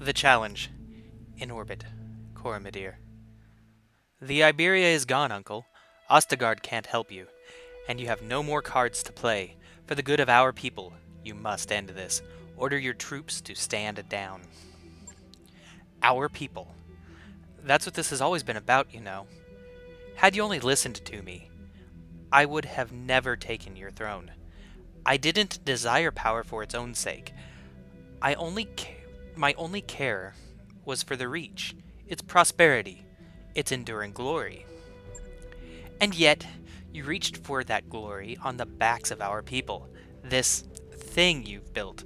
The challenge. In orbit. Coromidir. The Iberia is gone, Uncle. Ostegard can't help you. And you have no more cards to play. For the good of our people, you must end this. Order your troops to stand down. Our people. That's what this has always been about, you know. Had you only listened to me, I would have never taken your throne. I didn't desire power for its own sake. My only care was for the Reach, its prosperity, its enduring glory. And yet, you reached for that glory on the backs of our people. This thing you've built.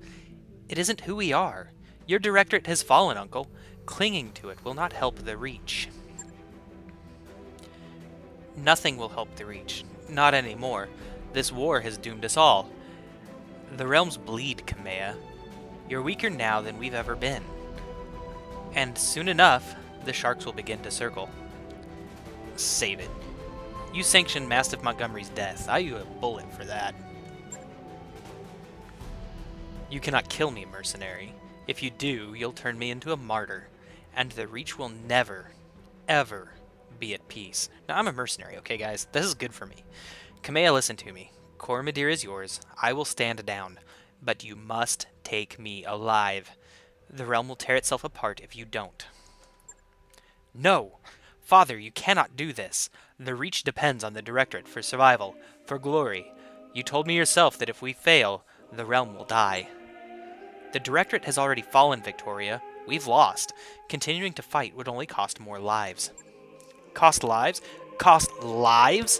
It isn't who we are. Your directorate has fallen, Uncle. Clinging to it will not help the Reach. Nothing will help the Reach. Not anymore. This war has doomed us all. The realms bleed, Kamea. You're weaker now than we've ever been. And soon enough, the sharks will begin to circle. Save it. You sanctioned Mastiff Montgomery's death. I owe you a bullet for that. You cannot kill me, mercenary. If you do, you'll turn me into a martyr. And the Reach will never, ever be at peace. Now, I'm a mercenary, okay, guys? This is good for me. Kamea, listen to me. Coromidir is yours. I will stand down. But you must take me alive. The realm will tear itself apart if you don't. No! Father, you cannot do this. The Reach depends on the Directorate for survival, for glory. You told me yourself that if we fail, the realm will die. The Directorate has already fallen, Victoria. We've lost. Continuing to fight would only cost more lives. Cost lives? Cost lives?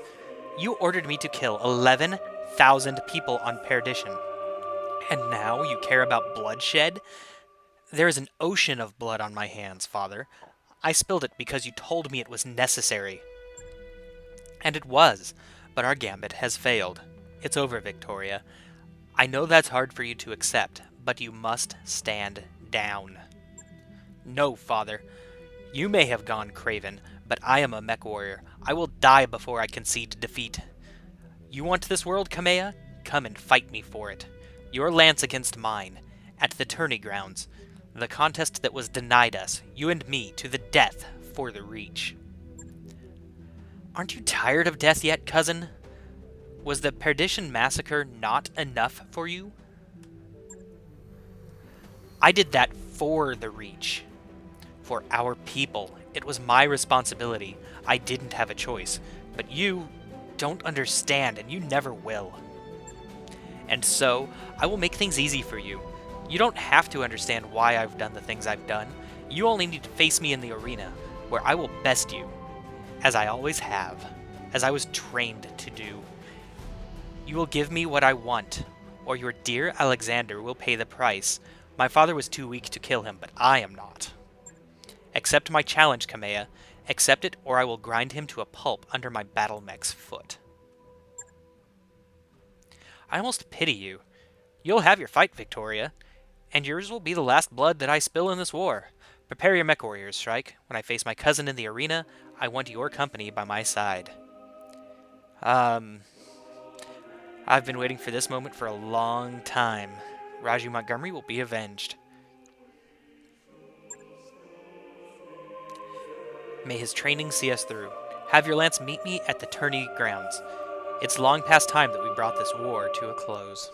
You ordered me to kill 11,000 people on Perdition. And now you care about bloodshed? There is an ocean of blood on my hands, Father. I spilled it because you told me it was necessary. And it was, but our gambit has failed. It's over, Victoria. I know that's hard for you to accept, but you must stand down. No, Father. You may have gone craven, but I am a mech warrior. I will die before I concede defeat. You want this world, Kamea? Come and fight me for it. Your lance against mine, at the tourney grounds. The contest that was denied us, you and me, to the death for the Reach. Aren't you tired of death yet, cousin? Was the Perdition massacre not enough for you? I did that for the Reach. For our people. It was my responsibility. I didn't have a choice. But you don't understand, and you never will. And so, I will make things easy for you. You don't have to understand why I've done the things I've done. You only need to face me in the arena, where I will best you, as I always have, as I was trained to do. You will give me what I want, or your dear Alexander will pay the price. My father was too weak to kill him, but I am not. Accept my challenge, Kamea. Accept it, or I will grind him to a pulp under my battle mech's foot. I almost pity you. You'll have your fight, Victoria, and yours will be the last blood that I spill in this war. Prepare your mech warriors, Shrike. When I face my cousin in the arena, I want your company by my side. I've been waiting for this moment for a long time. Raju Montgomery will be avenged. May his training see us through. Have your lance meet me at the tourney grounds. It's long past time that we brought this war to a close.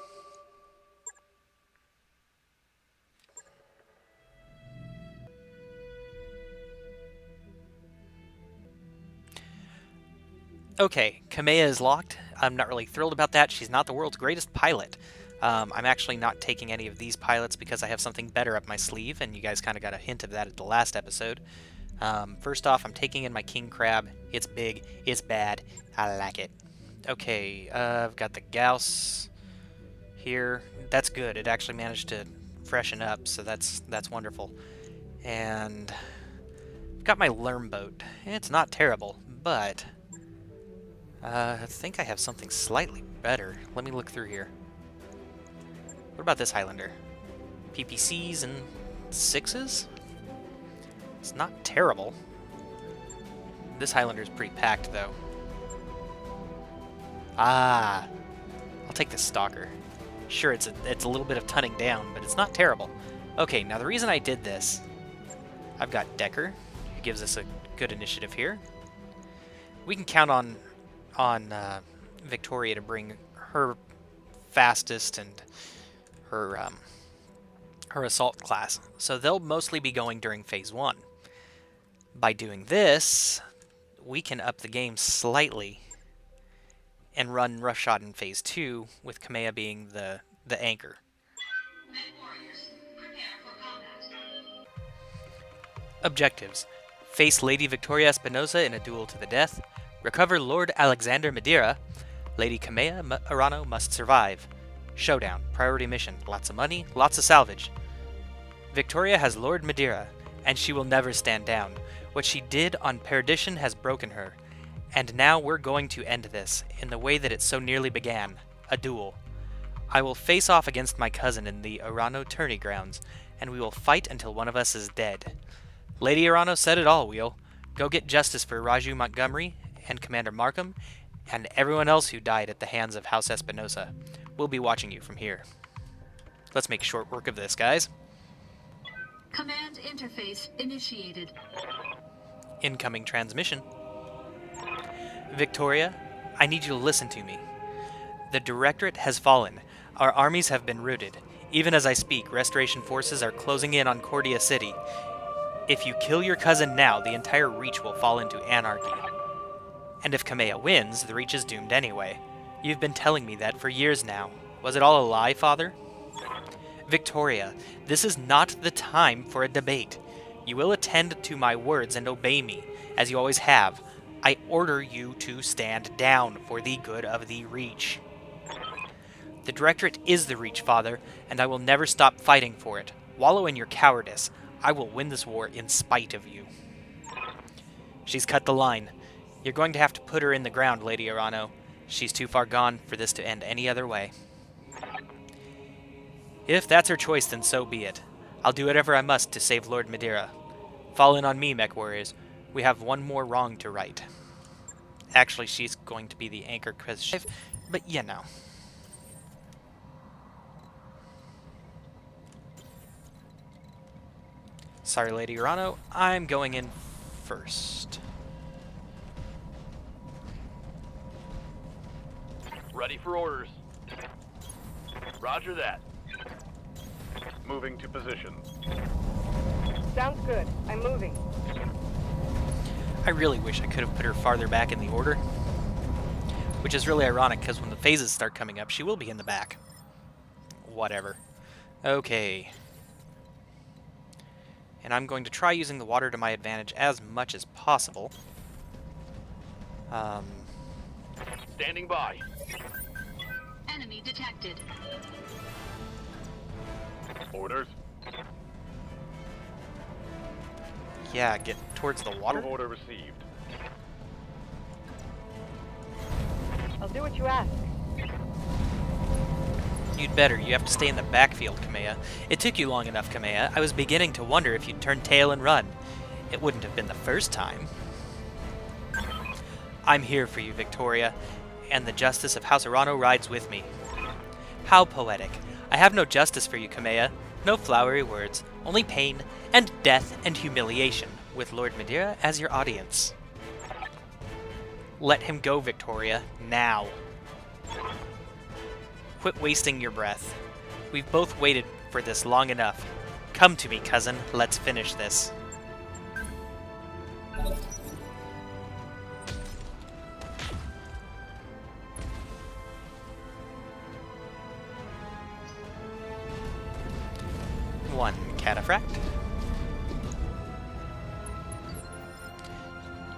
Okay, Kamea is locked. I'm not really thrilled about that. She's not the world's greatest pilot. I'm actually not taking any of these pilots because I have something better up my sleeve, and you guys kind of got a hint of that at the last episode. First off, I'm taking in my king crab. It's big, it's bad, I like it. Okay, I've got the Gauss here. That's good. It actually managed to freshen up, so that's wonderful. And I've got my Lerm boat. It's not terrible, but I think I have something slightly better. Let me look through here. What about this Highlander? PPCs and 6s? It's not terrible. This Highlander is pretty packed, though. Ah, I'll take the Stalker. Sure, it's a little bit of tunning down, but it's not terrible. Okay, now the reason I did this I've got Decker, who gives us a good initiative here. We can count on Victoria to bring her fastest and her her assault class. So they'll mostly be going during Phase 1. By doing this, we can up the game slightly and run Roughshod in Phase 2, with Kamea being the anchor. Objectives: face Lady Victoria Espinosa in a duel to the death, recover Lord Alexander Madeira, Lady Kamea Arano must survive. Showdown, priority mission, lots of money, lots of salvage. Victoria has Lord Madeira, and she will never stand down. What she did on Perdition has broken her, and now we're going to end this, in the way that it so nearly began, a duel. I will face off against my cousin in the Arano tourney grounds, and we will fight until one of us is dead. Lady Arano said it all, Wheel. Go get justice for Raju Montgomery and Commander Markham, and everyone else who died at the hands of House Espinosa. We'll be watching you from here. Let's make short work of this, guys. Command interface initiated. Incoming transmission. Victoria, I need you to listen to me. The Directorate has fallen. Our armies have been routed. Even as I speak, Restoration forces are closing in on Cordia City. If you kill your cousin now, the entire Reach will fall into anarchy. And if Kamea wins, the Reach is doomed anyway. You've been telling me that for years now. Was it all a lie, Father? Victoria, this is not the time for a debate. You will attend to my words and obey me, as you always have. I order you to stand down for the good of the Reach. The Directorate is the Reach, Father, and I will never stop fighting for it. Wallow in your cowardice. I will win this war in spite of you. She's cut the line. You're going to have to put her in the ground, Lady Arano. She's too far gone for this to end any other way. If that's her choice, then so be it. I'll do whatever I must to save Lord Madeira. Fall in on me, mech warriors. We have one more wrong to right. Actually, she's going to be the anchor, but you know. Sorry, Lady Arano. I'm going in first. Ready for orders. Roger that. Moving to position. Sounds good. I'm moving. I really wish I could have put her farther back in the order. Which is really ironic, because when the phases start coming up, she will be in the back. Whatever. Okay. And I'm going to try using the water to my advantage as much as possible. Standing by. Enemy detected. Orders. Yeah, get towards the water. Move order received. I'll do what you ask. You'd better. You have to stay in the backfield, Kamea. It took you long enough, Kamea. I was beginning to wonder if you'd turn tail and run. It wouldn't have been the first time. I'm here for you, Victoria, and the justice of House Arano rides with me. How poetic. I have no justice for you, Kamea. No flowery words, only pain and death and humiliation, with Lord Madeira as your audience. Let him go, Victoria, now. Quit wasting your breath. We've both waited for this long enough. Come to me, cousin. Let's finish this. One cataphract.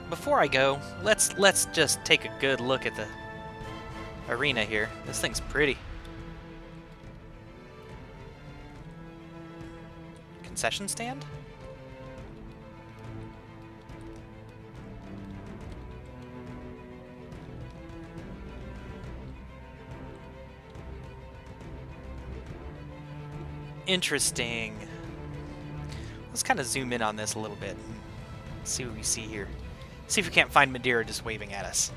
Before I go, let's just take a good look at the arena here. This thing's pretty. Concession stand? Interesting. Let's kind of zoom in on this a little bit and see what we see here. See if we can't find Madeira just waving at us.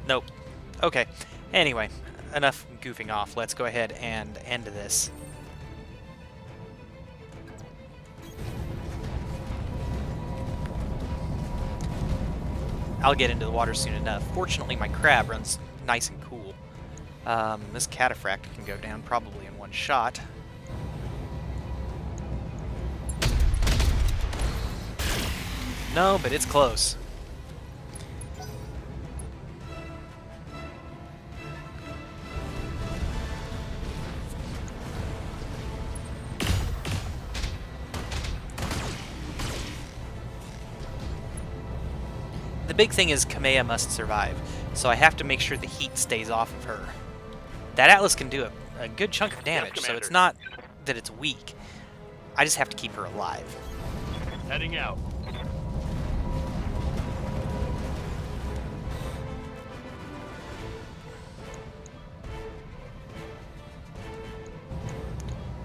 Nope. Okay. Anyway, enough goofing off. Let's go ahead and end this. I'll get into the water soon enough. Fortunately, my crab runs nice and cool. This cataphract can go down probably in one shot. No, but it's close. The big thing is Kamea must survive, so I have to make sure the heat stays off of her. That Atlas can do a good chunk of damage, so it's not that it's weak. I just have to keep her alive. Heading out.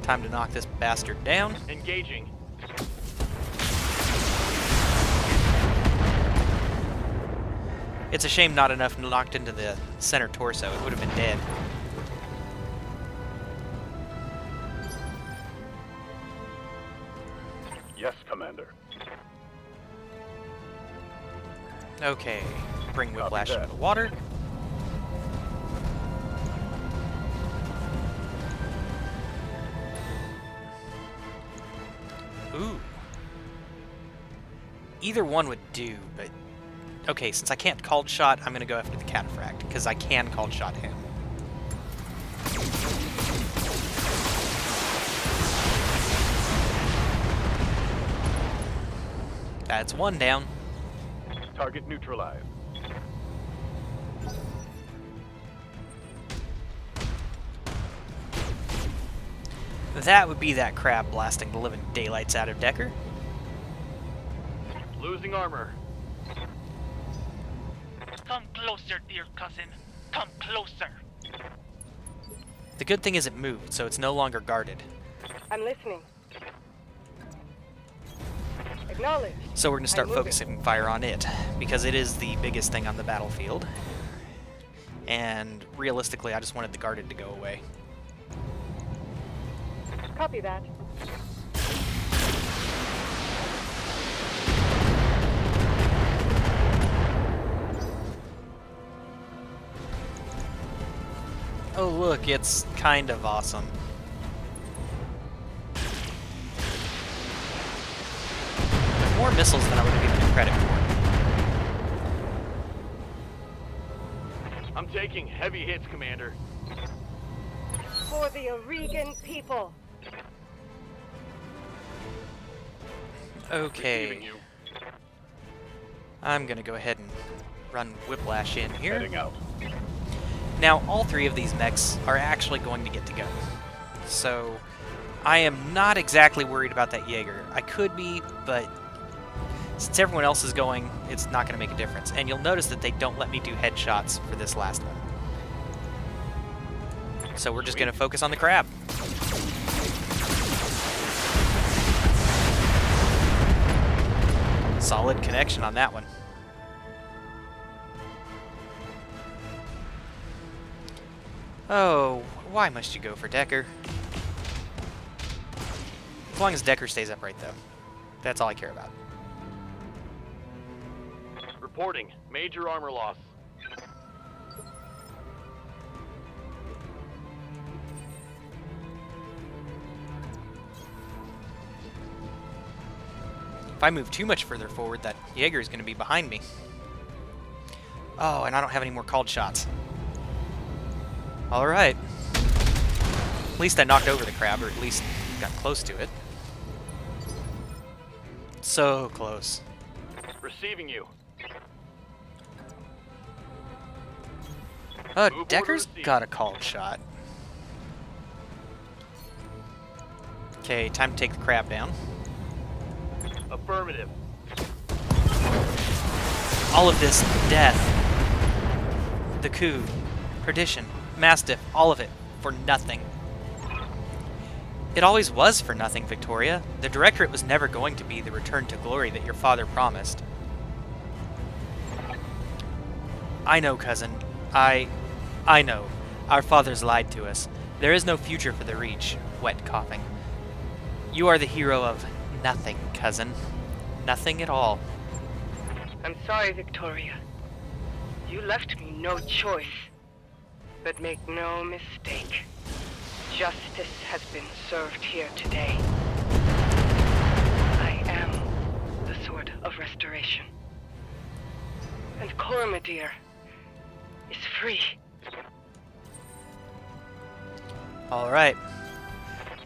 Time to knock this bastard down. Engaging. It's a shame not enough knocked into the center torso. It would have been dead. Yes, Commander. Okay, bring Copy Whiplash that. into the water. Ooh. Either one would do, but... Okay, since I can't cold shot, I'm going to go after the cataphract, because I can cold shot him. That's one down. Target neutralized. That would be that crab blasting the living daylights out of Decker. Losing armor. Come closer, dear cousin. Come closer. The good thing is it moved, so it's no longer guarded. I'm listening. Acknowledged. So we're going to start I'm moving. focusing fire on it, because it is the biggest thing on the battlefield. And realistically, I just wanted the guarded to go away. Copy that. Oh look, it's kind of awesome. There's more missiles than I would have given it credit for. I'm taking heavy hits, Commander. For the Oregon people. Receiving Okay, you. I'm gonna go ahead and run Whiplash in here. Heading out. Now, all three of these mechs are actually going to get to go. So, I am not exactly worried about that Jaeger. I could be, but since everyone else is going, it's not going to make a difference. And you'll notice that they don't let me do headshots for this last one. So we're just going to focus on the crab. Solid connection on that one. Oh, why must you go for Decker? As long as Decker stays upright, though. That's all I care about. Reporting. Major armor loss. If I move too much further forward, that Jaeger is going to be behind me. Oh, and I don't have any more called shots. Alright. At least I knocked over the crab, or at least got close to it. So close. Receiving you. Oh, Move order Decker's received. got a called shot. Okay, time to take the crab down. Affirmative. All of this death, the coup, perdition, mastiff, all of it for nothing. It always was for nothing, Victoria. The Directorate was never going to be the return to glory that your father promised. I know, cousin. I know. Our fathers lied to us. There is no future for the Reach. Wet coughing. You are the hero of nothing, cousin. Nothing at all. I'm sorry, Victoria. You left me no choice. But make no mistake. Justice has been served here today. I am the Sword of Restoration. And Cormadir is free. Alright.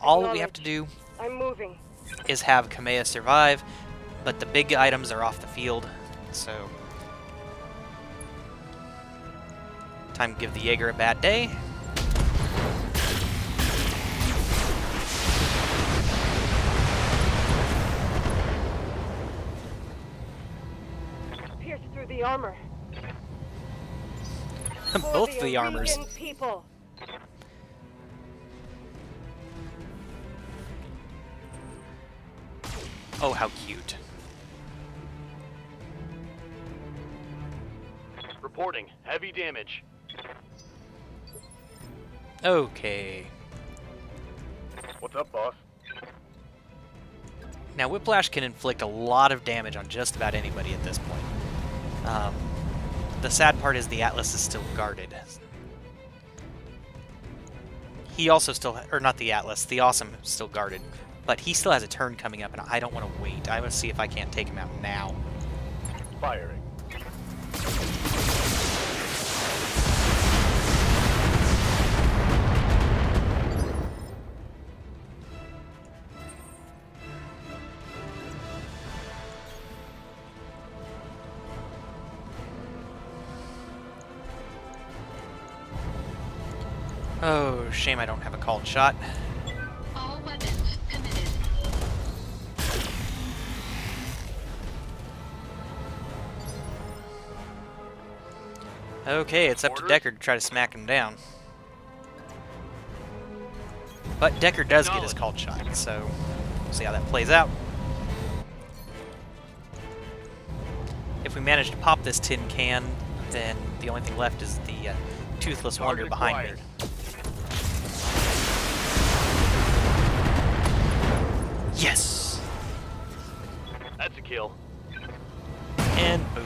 All we have to do I'm moving. is have Kamea survive, but the big items are off the field, so... Time to give the Jaeger a bad day. Pierce through the armor. Both the armors. Aurigan people. Oh, how cute. Reporting. Heavy damage. Okay. What's up, boss? Now, Whiplash can inflict a lot of damage on just about anybody at this point. The sad part is the Atlas is still guarded. He also still... Or not the Atlas, the Awesome is still guarded. But he still has a turn coming up, and I don't want to wait. I want to see if I can't take him out now. Firing. Oh, shame I don't have a called shot. All weapons committed. Okay, it's up to Orders? Decker to try to smack him down. But Decker does get his called shot, so we'll see how that plays out. If we manage to pop this tin can, then the only thing left is the Toothless Wonder Target behind acquired. me. Yes! That's a kill. And boom.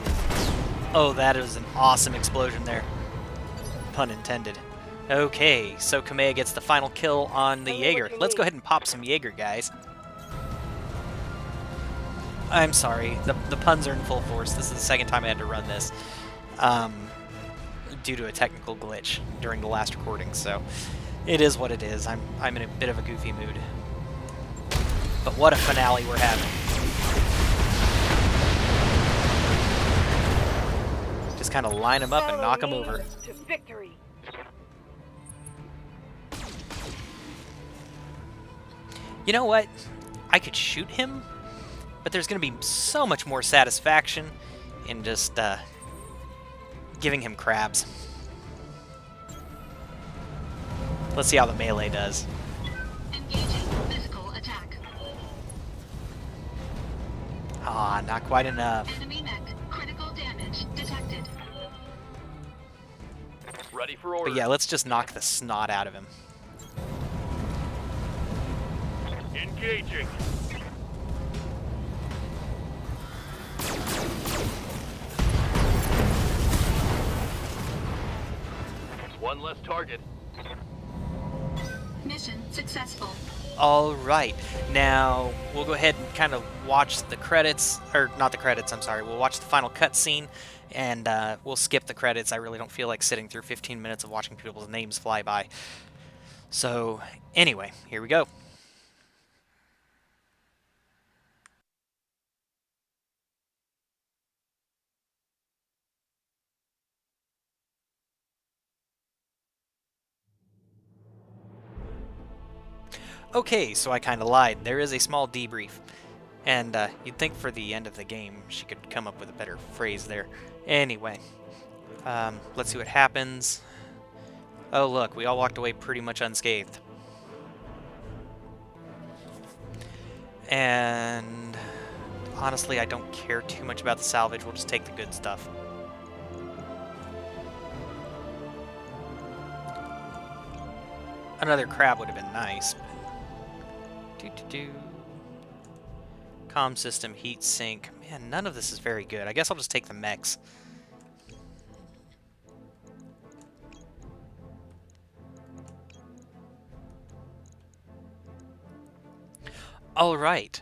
Oh, that is an awesome explosion there. Pun intended. Okay, so Kamea gets the final kill on the Tell me what Jaeger. you Let's need. go ahead and pop some Jaeger, guys. I'm sorry, the puns are in full force. This is the second time I had to run this. Due to a technical glitch during the last recording, so it is what it is. I'm in a bit of a goofy mood. But what a finale we're having. Just kind of line them up and knock them Follow me over. to victory. You know what? I could shoot him, but there's going to be so much more satisfaction in just giving him crabs. Let's see how the melee does. Engaging physical attack. Ah, not quite enough. Enemy mech. Critical damage detected. Ready for orders. But yeah, let's just knock the snot out of him. Engaging. One less target. Mission successful. All right, now we'll go ahead and kind of watch the credits, or not the credits, I'm sorry. We'll watch the final cutscene, and we'll skip the credits. I really don't feel like sitting through 15 minutes of watching people's names fly by. So, anyway, here we go. Okay, so I kind of lied. There is a small debrief. And you'd think for the end of the game she could come up with a better phrase there. Anyway, let's see what happens. Oh look, we all walked away pretty much unscathed. And honestly, I don't care too much about the salvage. We'll just take the good stuff. Another crab would have been nice. But... Comm system, heat sink, Man, none of this is very good. I guess I'll just take the mechs. Alright,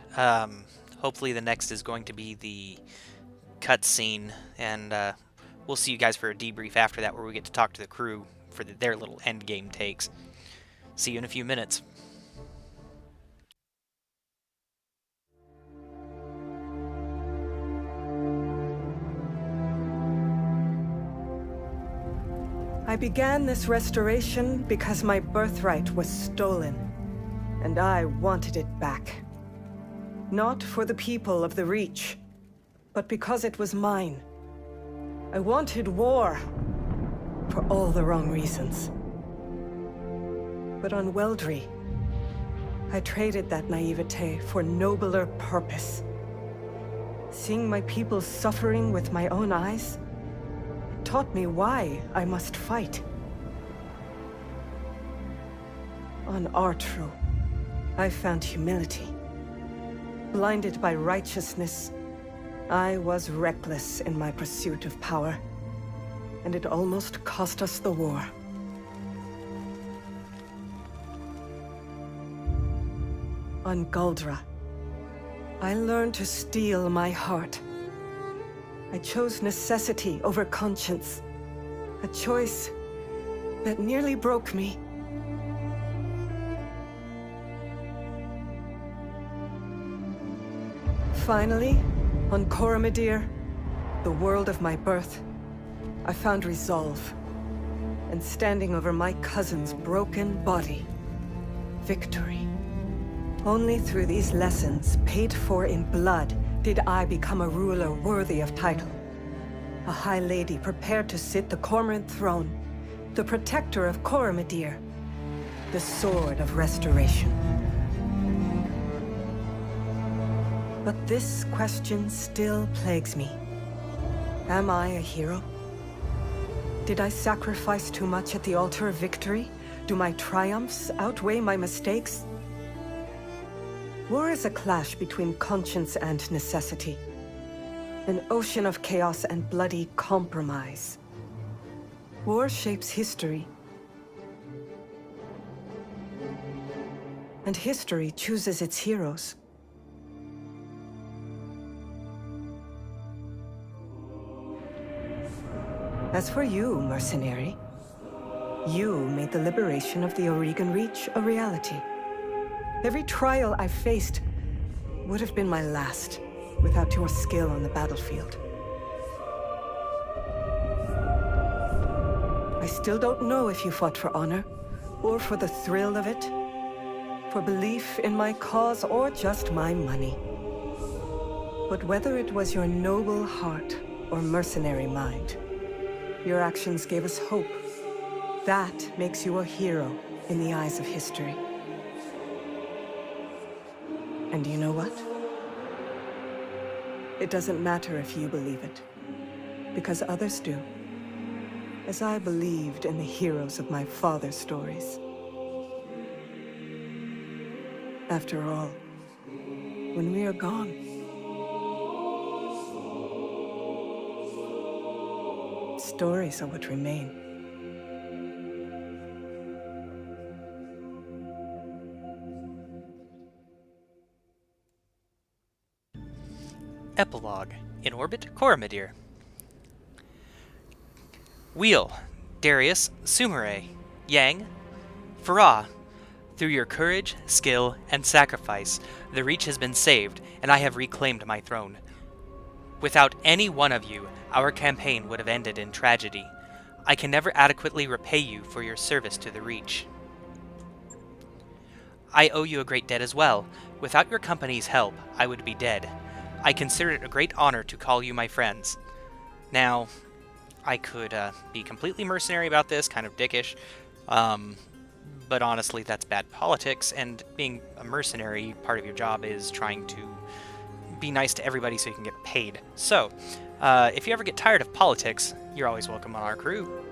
hopefully the next is going to be the cutscene, and we'll see you guys for a debrief after that where we get to talk to the crew for their little end game takes. See you in a few minutes. I began this restoration because my birthright was stolen, and I wanted it back. Not for the people of the Reach, but because it was mine. I wanted war, for all the wrong reasons. But on Weldry, I traded that naivete for nobler purpose. Seeing my people suffering with my own eyes, taught me why I must fight. On Artru, I found humility. Blinded by righteousness, I was reckless in my pursuit of power, and it almost cost us the war. On Guldra, I learned to steel my heart. I chose necessity over conscience. A choice that nearly broke me. Finally, on Coromidere, the world of my birth, I found resolve. And standing over my cousin's broken body, victory. Only through these lessons, paid for in blood, did I become a ruler worthy of title. A high lady prepared to sit the Cormorant throne, the protector of Coromidere, the sword of restoration. But this question still plagues me. Am I a hero? Did I sacrifice too much at the altar of victory? Do my triumphs outweigh my mistakes? War is a clash between conscience and necessity. An ocean of chaos and bloody compromise. War shapes history. And history chooses its heroes. As for you, mercenary, you made the liberation of the Oregon Reach a reality. Every trial I faced would have been my last without your skill on the battlefield. I still don't know if you fought for honor, or for the thrill of it, for belief in my cause, or just my money. But whether it was your noble heart or mercenary mind, your actions gave us hope. That makes you a hero in the eyes of history. And you know what? It doesn't matter if you believe it, because others do. As I believed in the heroes of my father's stories. After all, when we are gone, stories are what remain. Epilogue. In orbit, Coromidere. Wheel, Darius, Sumere, Yang, Farah. Through your courage, skill, and sacrifice, the Reach has been saved, and I have reclaimed my throne. Without any one of you, our campaign would have ended in tragedy. I can never adequately repay you for your service to the Reach. I owe you a great debt as well. Without your company's help, I would be dead. I consider it a great honor to call you my friends. Now, I could be completely mercenary about this, kind of dickish, but honestly that's bad politics, and being a mercenary, part of your job is trying to be nice to everybody so you can get paid. So, if you ever get tired of politics, you're always welcome on our crew.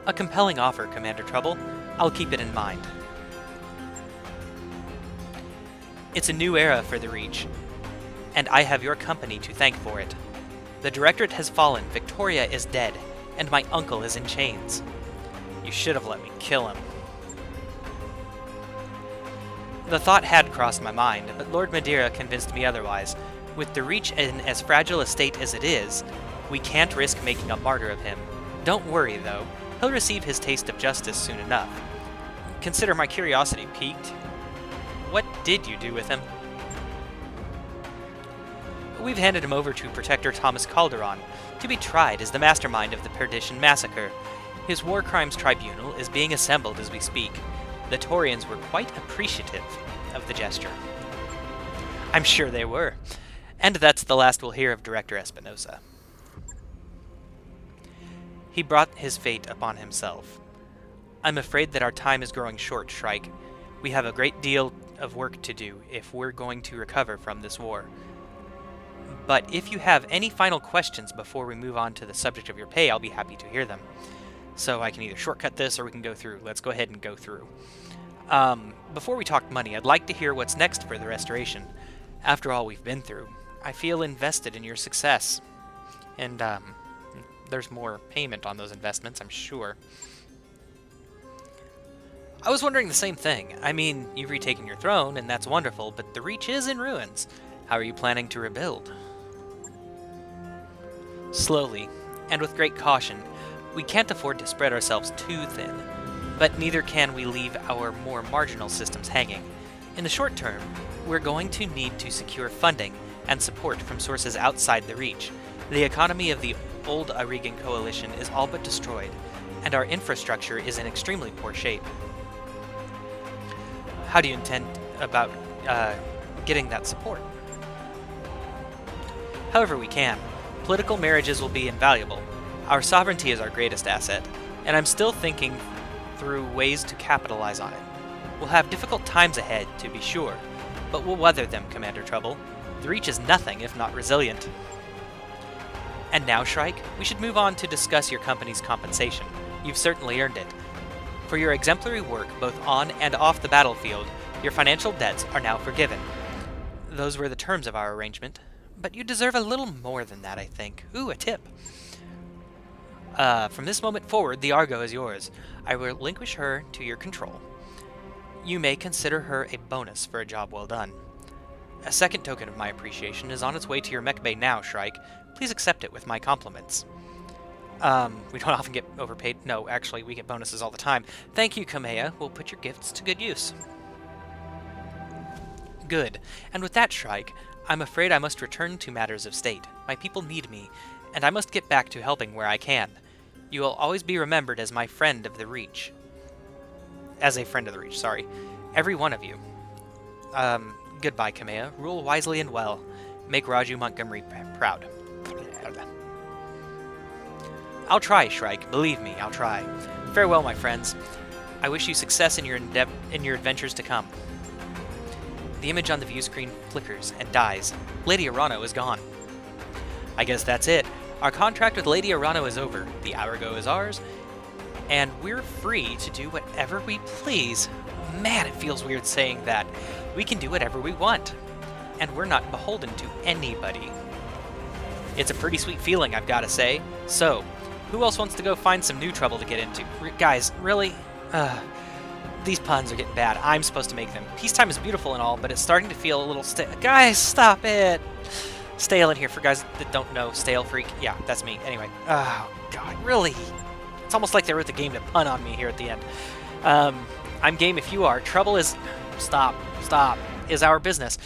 A compelling offer, Commander Trouble. I'll keep it in mind. It's a new era for the Reach. and I have your company to thank for it. The Directorate has fallen, Victoria is dead, and my uncle is in chains. You should have let me kill him. The thought had crossed my mind, but Lord Madeira convinced me otherwise. With the Reach in as fragile a state as it is, we can't risk making a martyr of him. Don't worry, though. He'll receive his taste of justice soon enough. Consider my curiosity piqued. What did you do with him? We've handed him over to Protector Thomas Calderon to be tried as the mastermind of the Perdition Massacre. His war crimes tribunal is being assembled as we speak. The Taurians were quite appreciative of the gesture. I'm sure they were. And that's the last we'll hear of Director Espinosa. He brought his fate upon himself. I'm afraid that our time is growing short, Shrike. We have a great deal of work to do if we're going to recover from this war. But if you have any final questions before we move on to the subject of your pay, I'll be happy to hear them. So I can either shortcut this or we can go through. Let's go ahead and go through. Before we talk money, I'd like to hear what's next for the restoration. After all we've been through, I feel invested in your success. And, there's more payment on those investments, I'm sure. I was wondering the same thing. I mean, you've retaken your throne, and that's wonderful, but the Reach is in ruins. How are you planning to rebuild? Slowly, and with great caution. We can't afford to spread ourselves too thin, but neither can we leave our more marginal systems hanging. In the short term, we're going to need to secure funding and support from sources outside the Reach. The economy of the old Arigan coalition is all but destroyed, and our infrastructure is in extremely poor shape. How do you intend about getting that support? However we can. Political marriages will be invaluable. Our sovereignty is our greatest asset, and I'm still thinking through ways to capitalize on it. We'll have difficult times ahead, to be sure, but we'll weather them, Commander Trouble. The Reach is nothing if not resilient. And now, Shrike, we should move on to discuss your company's compensation. You've certainly earned it. For your exemplary work, both on and off the battlefield, your financial debts are now forgiven. Those were the terms of our arrangement, but you deserve a little more than that, I think. Ooh, a tip. From this moment forward, the Argo is yours. I will relinquish her to your control. You may consider her a bonus for a job well done. A second token of my appreciation is on its way to your mech bay now, Shrike. Please accept it with my compliments. We don't often get overpaid. No, actually, we get bonuses all the time. Thank you, Kamea. We'll put your gifts to good use. Good. And with that, Shrike, I'm afraid I must return to matters of state. My people need me, and I must get back to helping where I can. You will always be remembered as my friend of the Reach. As a friend of the Reach, sorry. Every one of you. Goodbye, Kamea. Rule wisely and well. Make Raju Montgomery proud. I'll try, Shrike. Believe me, I'll try. Farewell, my friends. I wish you success in your adventures to come. The image on the view screen flickers and dies. Lady Arano is gone. I guess that's it. Our contract with Lady Arano is over. The Arago is ours, and we're free to do whatever we please. Man, it feels weird saying that. We can do whatever we want, and we're not beholden to anybody. It's a pretty sweet feeling, I've got to say. So, who else wants to go find some new trouble to get into? Guys, really? These puns are getting bad. I'm supposed to make them. Peacetime is beautiful and all, but it's starting to feel a little stale. Guys, stop it! Stale in here, for guys that don't know. Stale freak. Yeah, that's me. Anyway. Oh, God, really? It's almost like they wrote the game to pun on me here at the end. I'm game if you are. Trouble is... Stop. Is our business.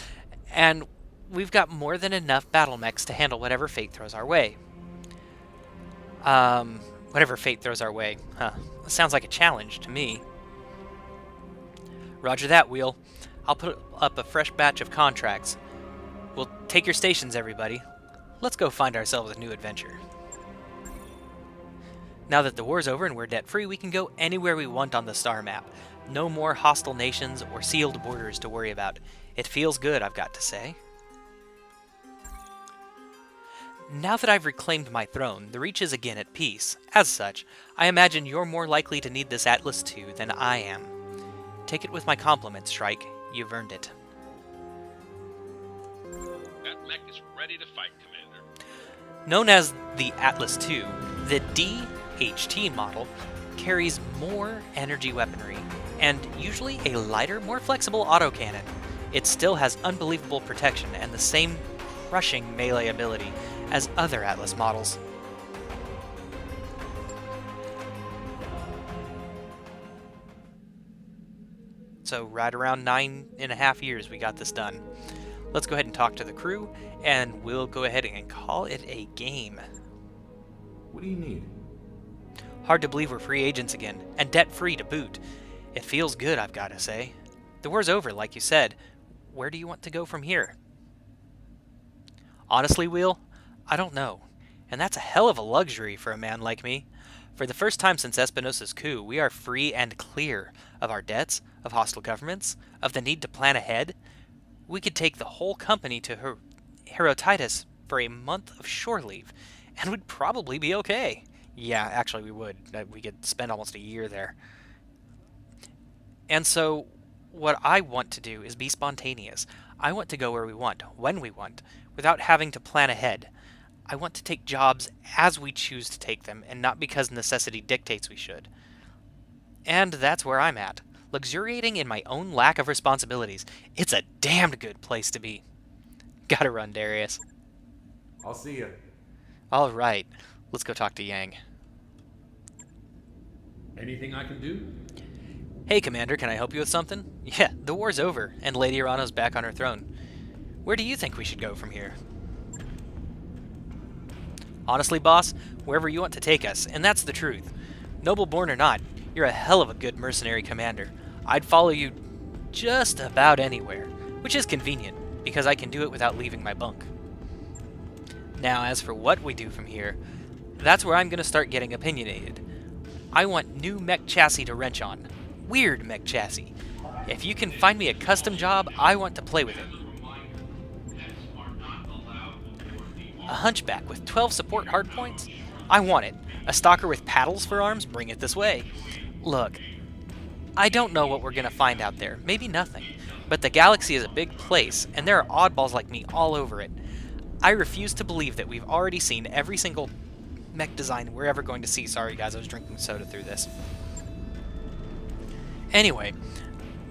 And we've got more than enough battle mechs to handle whatever fate throws our way. Whatever fate throws our way. Huh. Sounds like a challenge to me. Roger that, Wheel. I'll put up a fresh batch of contracts. We'll take your stations, everybody. Let's go find ourselves a new adventure. Now that the war's over and we're debt-free, we can go anywhere we want on the star map. No more hostile nations or sealed borders to worry about. It feels good, I've got to say. Now that I've reclaimed my throne, the Reach is again at peace. As such, I imagine you're more likely to need this Atlas II than I am. Take it with my compliments, Shrike. You've earned it. That mech is ready to fight, Commander. Known as the Atlas II, the DHT model carries more energy weaponry and usually a lighter, more flexible autocannon. It still has unbelievable protection and the same crushing melee ability as other Atlas models. So right around 9.5 years we got this done. Let's go ahead and talk to the crew, and we'll go ahead and call it a game. What do you need? Hard to believe we're free agents again, and debt-free to boot. It feels good, I've got to say. The war's over, like you said. Where do you want to go from here? Honestly, Will, I don't know. And that's a hell of a luxury for a man like me. For the first time since Espinosa's coup, we are free and clear of our debts, of hostile governments, of the need to plan ahead. We could take the whole company to Herotitus for a month of shore leave, and we'd probably be okay. Yeah, actually we would. We could spend almost a year there. And so, what I want to do is be spontaneous. I want to go where we want, when we want, without having to plan ahead. I want to take jobs as we choose to take them, and not because necessity dictates we should. And that's where I'm at. Luxuriating in my own lack of responsibilities. It's a damned good place to be. Gotta run, Darius. I'll see you. Alright, let's go talk to Yang. Anything I can do? Hey, Commander, can I help you with something? Yeah, the war's over, and Lady Arano's back on her throne. Where do you think we should go from here? Honestly, boss, wherever you want to take us, and that's the truth. Noble born or not, you're a hell of a good mercenary commander. I'd follow you just about anywhere, which is convenient, because I can do it without leaving my bunk. Now, as for what we do from here, that's where I'm going to start getting opinionated. I want new mech chassis to wrench on. Weird mech chassis. If you can find me a custom job, I want to play with it. A hunchback with 12 support hardpoints? I want it. A stalker with paddles for arms? Bring it this way. Look, I don't know what we're going to find out there. Maybe nothing. But the galaxy is a big place, and there are oddballs like me all over it. I refuse to believe that we've already seen every single mech design we're ever going to see. Sorry guys, I was drinking soda through this. Anyway,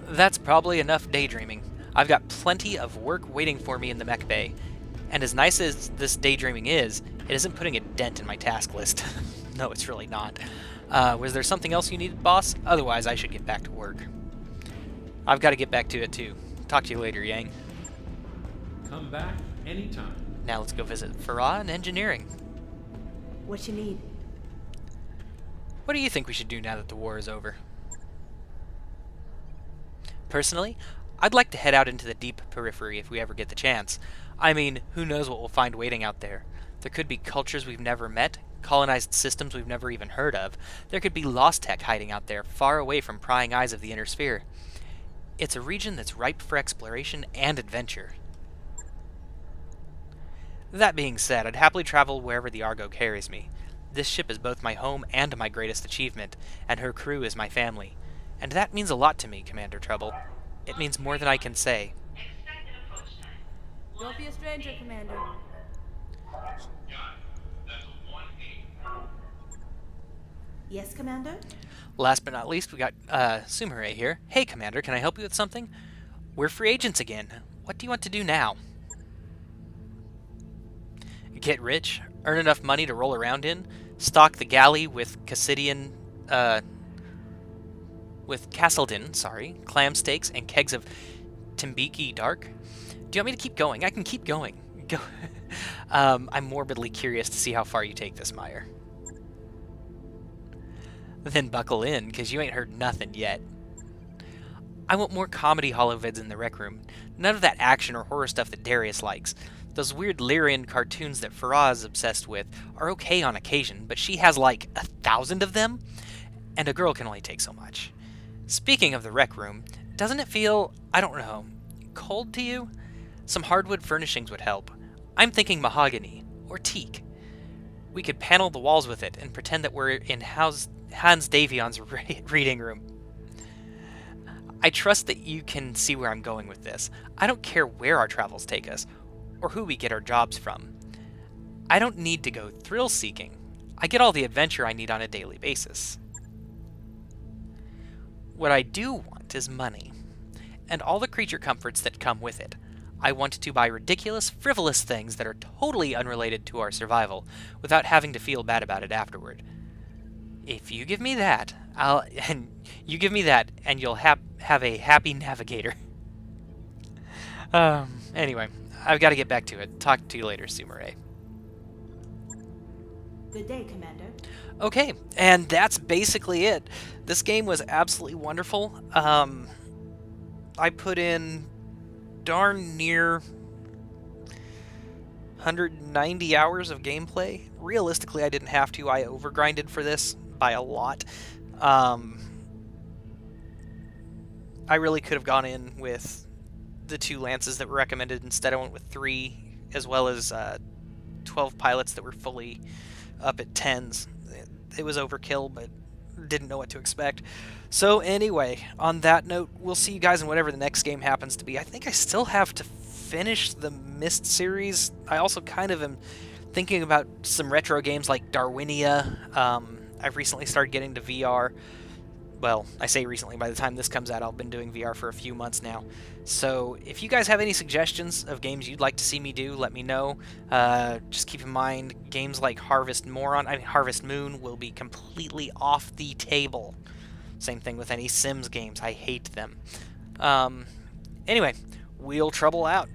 that's probably enough daydreaming. I've got plenty of work waiting for me in the mech bay. And as nice as this daydreaming is, it isn't putting a dent in my task list. No, it's really not. Was there something else you needed, boss? Otherwise, I should get back to work. I've got to get back to it, too. Talk to you later, Yang. Come back anytime. Now let's go visit Farah in engineering. What you need? What do you think we should do now that the war is over? Personally, I'd like to head out into the deep periphery if we ever get the chance. I mean, who knows what we'll find waiting out there. There could be cultures we've never met, colonized systems we've never even heard of. There could be lost tech hiding out there, far away from prying eyes of the inner sphere. It's a region that's ripe for exploration and adventure. That being said, I'd happily travel wherever the Argo carries me. This ship is both my home and my greatest achievement, and her crew is my family. And that means a lot to me, Commander Trouble. It means more than I can say. Don't be a stranger, Commander. Yes, Commander? Last but not least, we got Sumire here. Hey, Commander, can I help you with something? We're free agents again. What do you want to do now? Get rich, earn enough money to roll around in, stock the galley with Cassidian, with Castledin, clam steaks and kegs of Timbiki Dark. Do you want me to keep going? I can keep going. Go. I'm morbidly curious to see how far you take this, Meyer. Then buckle in, because you ain't heard nothing yet. I want more comedy holovids in the rec room. None of that action or horror stuff that Darius likes. Those weird Lyrian cartoons that Farah is obsessed with are okay on occasion, but she has like 1,000 of them, and a girl can only take so much. Speaking of the rec room, doesn't it feel, I don't know, cold to you? Some hardwood furnishings would help. I'm thinking mahogany, or teak. We could panel the walls with it and pretend that we're in Hans Davion's reading room. I trust that you can see where I'm going with this. I don't care where our travels take us, or who we get our jobs from. I don't need to go thrill-seeking. I get all the adventure I need on a daily basis. What I do want is money, and all the creature comforts that come with it. I want to buy ridiculous, frivolous things that are totally unrelated to our survival, without having to feel bad about it afterward. If you give me that, and you'll have a happy navigator. Anyway, I've got to get back to it. Talk to you later, Sumire. Good day, Commander. Okay, and that's basically it. This game was absolutely wonderful. I put in darn near 190 hours of gameplay. Realistically, I didn't have to. I overgrinded for this by a lot. I really could have gone in with the 2 lances that were recommended. Instead, I went with 3, as well as 12 pilots that were fully up at 10s. It was overkill, but didn't know what to expect. So anyway, on that note, we'll see you guys in whatever the next game happens to be. I think I still have to finish the Myst series. I also kind of am thinking about some retro games like Darwinia. I've recently started getting to VR. Well, I say recently, by the time this comes out, I've been doing VR for a few months now. So if you guys have any suggestions of games you'd like to see me do, let me know. Just keep in mind, games like Harvest Moon will be completely off the table. Same thing with any Sims games. I hate them. Anyway, Wheel Trouble out.